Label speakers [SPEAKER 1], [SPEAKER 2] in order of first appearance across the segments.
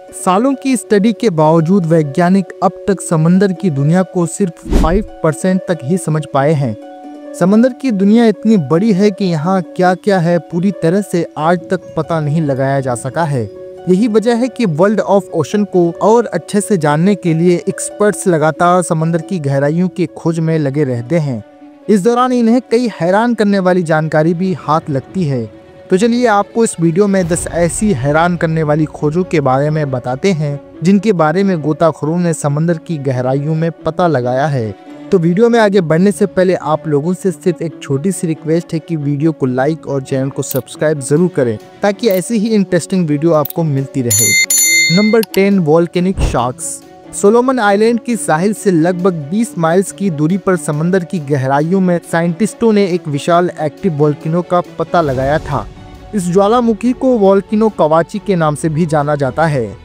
[SPEAKER 1] सालों की स्टडी के बावजूद वैज्ञानिक अब तक समंदर की दुनिया को सिर्फ 5% तक ही समझ पाए हैं। समंदर की दुनिया इतनी बड़ी है कि यहाँ क्या क्या है पूरी तरह से आज तक पता नहीं लगाया जा सका है। यही वजह है कि वर्ल्ड ऑफ ओशन को और अच्छे से जानने के लिए एक्सपर्ट्स लगातार समंदर की गहराइयों की खोज में लगे रहते हैं। इस दौरान इन्हें कई हैरान करने वाली जानकारी भी हाथ लगती है। तो चलिए आपको इस वीडियो में 10 ऐसी हैरान करने वाली खोजों के बारे में बताते हैं जिनके बारे में गोताखोरों ने समंदर की गहराइयों में पता लगाया है। तो वीडियो में आगे बढ़ने से पहले आप लोगों से सिर्फ एक छोटी सी रिक्वेस्ट है कि वीडियो को लाइक और चैनल को सब्सक्राइब जरूर करें ताकि ऐसी ही इंटरेस्टिंग वीडियो आपको मिलती रहे। Number 10, volcanic sharks. Solomon island की साहिल से लगभग 20 माइल्स की दूरी पर समंदर की गहराइयों में साइंटिस्टों ने एक विशाल एक्टिव वोल्केनो का पता लगाया था। इस ज्वालामुखी को वोल्केनो कवाची के नाम से भी जाना जाता है।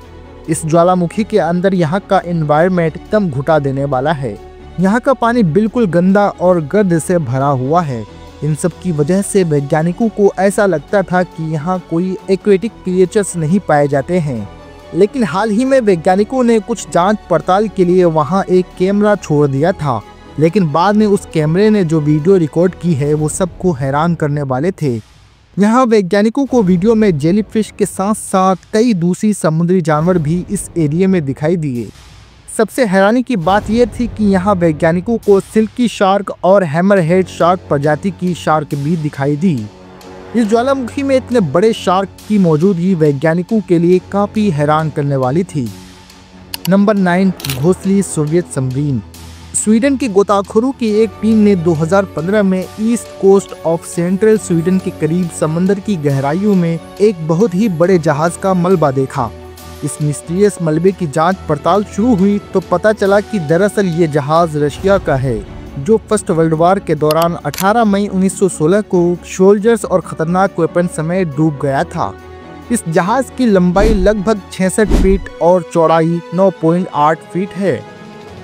[SPEAKER 1] इस ज्वालामुखी के अंदर यहाँ का एनवायरनमेंट एकदम घुटा देने वाला है। यहाँ का पानी बिल्कुल गंदा और गर्द से भरा हुआ है। इन सब की वजह से वैज्ञानिकों को ऐसा लगता था कि यहाँ कोई एक्वेटिक क्रिएचर्स नहीं पाए जाते हैं। लेकिन हाल ही में वैज्ञानिकों ने कुछ जांच पड़ताल के लिए वहाँ एक कैमरा छोड़ दिया था, लेकिन बाद में उस कैमरे ने जो वीडियो रिकॉर्ड की है वो सबको हैरान करने वाले थे। यहाँ वैज्ञानिकों को वीडियो में जेलीफिश के साथ साथ कई दूसरी समुद्री जानवर भी इस एरिया में दिखाई दिए। सबसे हैरानी की बात यह थी कि यहाँ वैज्ञानिकों को सिल्की शार्क और हैमरहेड शार्क प्रजाति की शार्क भी दिखाई दी। इस ज्वालामुखी में इतने बड़े शार्क की मौजूदगी वैज्ञानिकों के लिए काफ़ी हैरान करने वाली थी। नंबर 9, घोंसली सोवियत सबमरीन। स्वीडन के गोताखोरों की एक टीम ने 2015 में east coast of central Sweden के करीब समंदर की गहराइयों में एक बहुत ही बड़े जहाज का मलबा देखा। इस मिस्टीरियस मलबे की जांच पड़ताल शुरू हुई तो पता चला कि दरअसल ये जहाज रशिया का है, जो फर्स्ट वर्ल्ड वॉर के दौरान 18 मई 1916 को सोल्जर्स और खतरनाक वेपन समेत डूब गया था। इस जहाज की लंबाई लगभग 66 फीट और चौड़ाई 9.8 फीट है।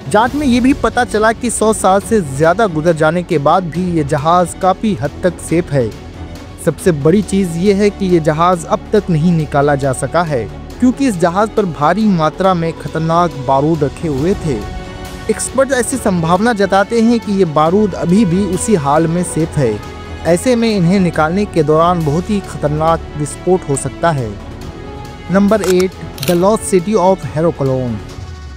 [SPEAKER 1] जांच में ये भी पता चला कि 100 साल से ज़्यादा गुजर जाने के बाद भी ये जहाज काफ़ी हद तक सेफ है। सबसे बड़ी चीज़ ये है कि ये जहाज अब तक नहीं निकाला जा सका है क्योंकि इस जहाज पर भारी मात्रा में खतरनाक बारूद रखे हुए थे। एक्सपर्ट ऐसी संभावना जताते हैं कि ये बारूद अभी भी उसी हाल में सेफ है। ऐसे में इन्हें निकालने के दौरान बहुत ही खतरनाक विस्फोट हो सकता है। Number 8, the lost city of Heraklion.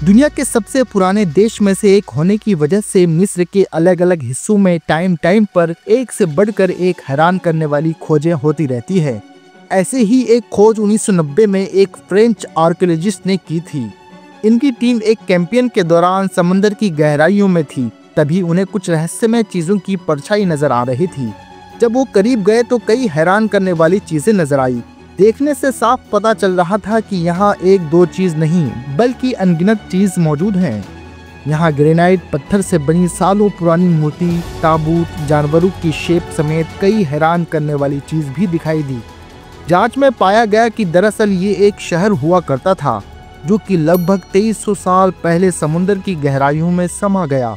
[SPEAKER 1] दुनिया के सबसे पुराने देश में से एक होने की वजह से मिस्र के अलग अलग हिस्सों में टाइम पर एक से बढ़कर एक हैरान करने वाली खोजें होती रहती है। ऐसे ही एक खोज 1990 में एक फ्रेंच आर्कियोलॉजिस्ट ने की थी। इनकी टीम एक कैंपेन के दौरान समंदर की गहराइयों में थी, तभी उन्हें कुछ रहस्यमय चीज़ों की परछाई नजर आ रही थी। जब वो करीब गए तो कई हैरान करने वाली चीज़ें नजर आई। देखने से साफ पता चल रहा था कि यहाँ एक दो चीज़ नहीं बल्कि अनगिनत चीज़ मौजूद हैं। यहाँ ग्रेनाइट पत्थर से बनी सालों पुरानी मूर्ति, ताबूत, जानवरों की शेप समेत कई हैरान करने वाली चीज़ भी दिखाई दी। जांच में पाया गया कि दरअसल ये एक शहर हुआ करता था जो कि लगभग 2300 साल पहले समुद्र की गहराइयों में समा गया।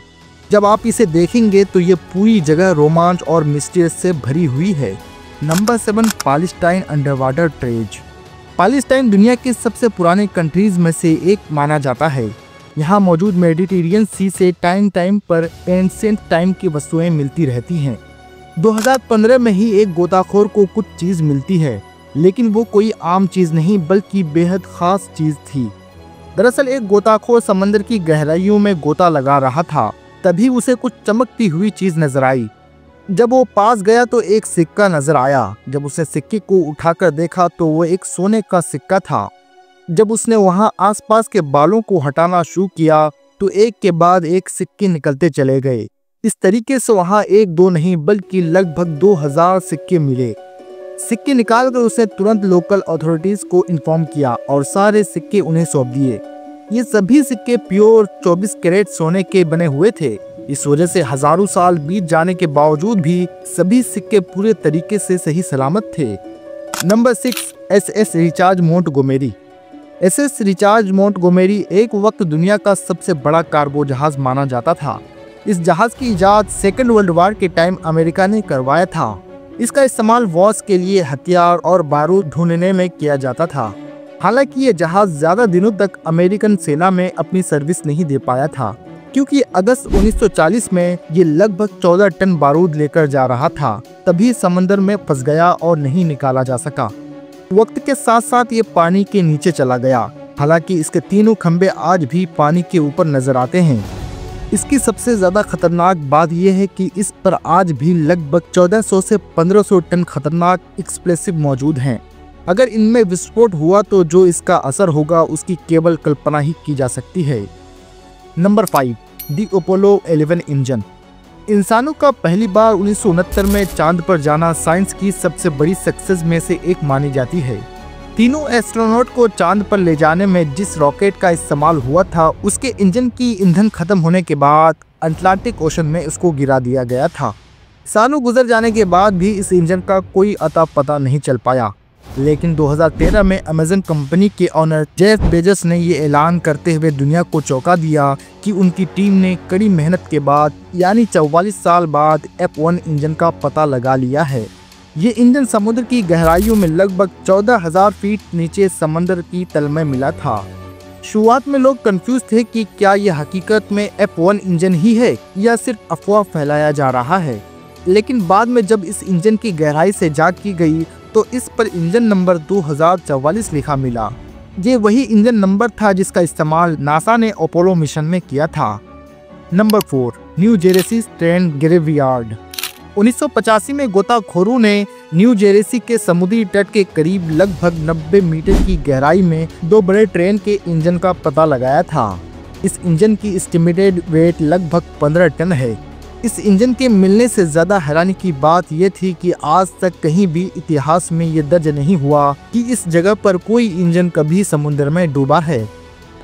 [SPEAKER 1] जब आप इसे देखेंगे तो ये पूरी जगह रोमांच और मिस्टीरियस से भरी हुई है। Number 7, Palestine under water treasure. Palestine दुनिया के सबसे पुराने कंट्रीज में से एक माना जाता है। यहाँ मौजूद मेडिटेरियन सी से टाइम पर एंशिएंट टाइम की वस्तुएं मिलती रहती हैं। 2015 में ही एक गोताखोर को कुछ चीज़ मिलती है, लेकिन वो कोई आम चीज़ नहीं बल्कि बेहद ख़ास चीज़ थी। दरअसल एक गोताखोर समंदर की गहराइयों में गोता लगा रहा था, तभी उसे कुछ चमकती हुई चीज़ नजर आई। जब वो पास गया तो एक सिक्का नजर आया। जब उसने सिक्के को उठाकर देखा तो वो एक सोने का सिक्का था। जब उसने वहाँ आसपास के बालों को हटाना शुरू किया तो एक के बाद एक सिक्के निकलते चले गए। इस तरीके से वहाँ एक दो नहीं बल्कि लगभग 2000 सिक्के मिले। सिक्के निकालकर उसने तुरंत लोकल अथॉरिटीज को इन्फॉर्म किया और सारे सिक्के उन्हें सौंप दिए। ये सभी सिक्के प्योर 24 कैरेट सोने के बने हुए थे। इस वजह से हजारों साल बीत जाने के बावजूद भी सभी सिक्के पूरे तरीके से सही सलामत थे। Number 6, SS recharge Montgomery. SS recharge Montgomery एक वक्त दुनिया का सबसे बड़ा कार्गो जहाज माना जाता था। इस जहाज की इजाद सेकेंड वर्ल्ड वॉर के टाइम अमेरिका ने करवाया था। इसका इस्तेमाल वॉर्स के लिए हथियार और बारूद ढूंढने में किया जाता था। हालांकि ये जहाज ज्यादा दिनों तक अमेरिकन सेना में अपनी सर्विस नहीं दे पाया था, क्योंकि अगस्त 1940 में ये लगभग 14 टन बारूद लेकर जा रहा था, तभी समंदर में फंस गया और नहीं निकाला जा सका। वक्त के साथ साथ ये पानी के नीचे चला गया। हालांकि इसके तीनों खंभे आज भी पानी के ऊपर नजर आते हैं। इसकी सबसे ज्यादा खतरनाक बात यह है कि इस पर आज भी लगभग 1400 से 1500 टन खतरनाक एक्सप्लोसिव मौजूद हैं। अगर इनमें विस्फोट हुआ तो जो इसका असर होगा उसकी केवल कल्पना ही की जा सकती है। नंबर 5, दी अपोलो 11 इंजन। इंसानों का पहली बार 1969 में चांद पर जाना साइंस की सबसे बड़ी सक्सेस में से एक मानी जाती है। तीनों एस्ट्रोनॉट को चांद पर ले जाने में जिस रॉकेट का इस्तेमाल हुआ था, उसके इंजन की ईंधन खत्म होने के बाद अटलांटिक ओशन में उसको गिरा दिया गया था। सालों गुजर जाने के बाद भी इस इंजन का कोई अता पता नहीं चल पाया। लेकिन 2013 में अमेज़न कंपनी के ऑनर जेफ बेजोस ने ये ऐलान करते हुए दुनिया को चौंका दिया कि उनकी टीम ने कड़ी मेहनत के बाद यानी 44 साल बाद F1 इंजन का पता लगा लिया है। ये इंजन समुद्र की गहराइयों में लगभग 14,000 फीट नीचे समंदर की तल में मिला था। शुरुआत में लोग कंफ्यूज थे कि क्या यह हकीकत में F1 इंजन ही है या सिर्फ अफवाह फैलाया जा रहा है। लेकिन बाद में जब इस इंजन की गहराई से जांच की गई तो इस पर इंजन नंबर 2044 लिखा मिला। ये वही इंजन नंबर था जिसका इस्तेमाल नासा ने अपोलो मिशन में किया था। Number 4, New Jersey train graveyard. 1985 में गोताखोरों ने न्यू जेर्सी के समुद्री तट के करीब लगभग 90 मीटर की गहराई में 2 बड़े ट्रेन के इंजन का पता लगाया था। इस इंजन की एस्टिमेटेड वेट लगभग 15 टन है। इस इंजन के मिलने से ज़्यादा हैरानी की बात यह थी कि आज तक कहीं भी इतिहास में ये दर्ज नहीं हुआ कि इस जगह पर कोई इंजन कभी समुद्र में डूबा है।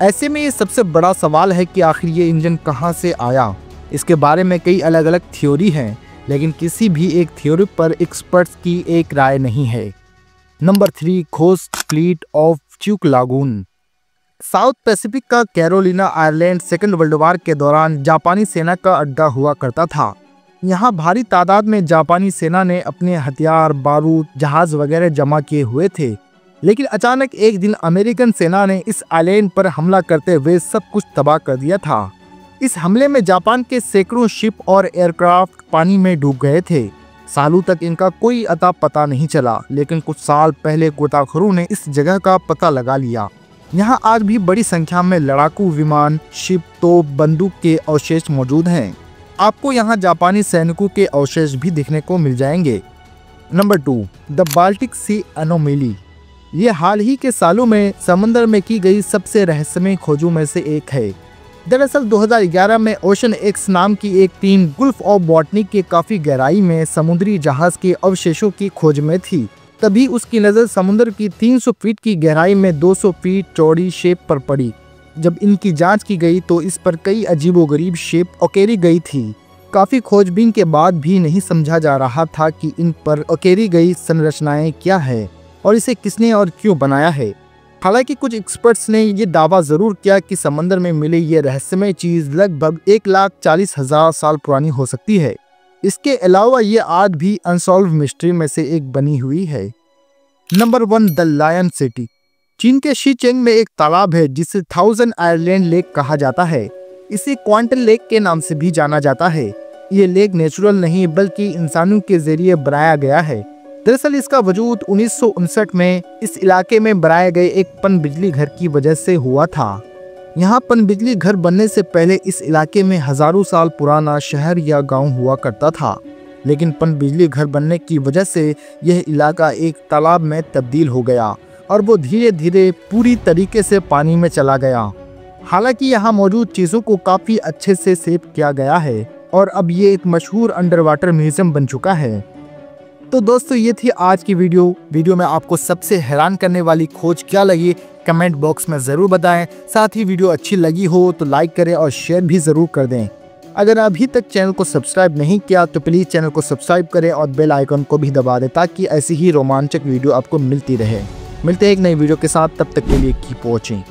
[SPEAKER 1] ऐसे में ये सबसे बड़ा सवाल है कि आखिर ये इंजन कहाँ से आया। इसके बारे में कई अलग अलग थ्योरी हैं, लेकिन किसी भी एक थ्योरी पर एक्सपर्ट्स की एक राय नहीं है। नंबर 3, खोज फ्लीट ऑफ च्यूक लागून। साउथ पैसिफिक का Carolina island second world war के दौरान जापानी सेना का अड्डा हुआ करता था। यहाँ भारी तादाद में जापानी सेना ने अपने हथियार, बारूद, जहाज वगैरह जमा किए हुए थे। लेकिन अचानक एक दिन अमेरिकन सेना ने इस आइलैंड पर हमला करते हुए सब कुछ तबाह कर दिया था। इस हमले में जापान के सैकड़ों शिप और एयरक्राफ्ट पानी में डूब गए थे। सालों तक इनका कोई अता पता नहीं चला, लेकिन कुछ साल पहले गोताखोरों ने इस जगह का पता लगा लिया। यहाँ आज भी बड़ी संख्या में लड़ाकू विमान, शिप, तोप, बंदूक के अवशेष मौजूद हैं। आपको यहाँ जापानी सैनिकों के अवशेष भी देखने को मिल जाएंगे। Number 2, the Baltic Sea anomaly. ये हाल ही के सालों में समंदर में की गई सबसे रहस्यमय खोजों में से एक है। दरअसल 2011 में ओशन एक्स नाम की एक टीम गुल्फ ऑफ बॉटनी के काफी गहराई में समुद्री जहाज के अवशेषों की खोज में थी। तभी उसकी नज़र समुद्र की 300 फीट की गहराई में 200 फीट चौड़ी शेप पर पड़ी। जब इनकी जांच की गई तो इस पर कई अजीबोगरीब शेप उकेरी गई थी। काफ़ी खोजबीन के बाद भी नहीं समझा जा रहा था कि इन पर उकेरी गई संरचनाएं क्या है और इसे किसने और क्यों बनाया है। हालांकि कुछ एक्सपर्ट्स ने ये दावा ज़रूर किया कि समंदर में मिले ये रहस्यमय चीज़ लगभग 1,40,000 साल पुरानी हो सकती है। इसके अलावा ये आज भी अनसॉल्व मिस्ट्री में से एक बनी हुई है। Number 1, the lion city. चीन के शीचेंग में एक तालाब है जिसे 1000 आइलैंड लेक कहा जाता है। इसे क्वांटल लेक के नाम से भी जाना जाता है। ये लेक नेचुरल नहीं बल्कि इंसानों के जरिए बनाया गया है। दरअसल इसका वजूद 1959 में इस इलाके में बनाए गए एक पनबिजली घर की वजह से हुआ था। यहाँ पनबिजली घर बनने से पहले इस इलाके में हजारों साल पुराना शहर या गांव हुआ करता था, लेकिन पनबिजली घर बनने की वजह से यह इलाका एक तालाब में तब्दील हो गया और वो धीरे धीरे पूरी तरीके से पानी में चला गया। हालांकि यहाँ मौजूद चीज़ों को काफ़ी अच्छे से सेव किया गया है और अब ये एक मशहूर अंडर वाटर म्यूजियम बन चुका है। तो दोस्तों ये थी आज की वीडियो में आपको सबसे हैरान करने वाली खोज क्या लगी कमेंट बॉक्स में ज़रूर बताएं। साथ ही वीडियो अच्छी लगी हो तो लाइक करें और शेयर भी ज़रूर कर दें। अगर अभी तक चैनल को सब्सक्राइब नहीं किया तो प्लीज़ चैनल को सब्सक्राइब करें और बेल आइकन को भी दबा दें ताकि ऐसी ही रोमांचक वीडियो आपको मिलती रहे। मिलते हैं एक नई वीडियो के साथ, तब तक के लिए कीप वॉचिंग।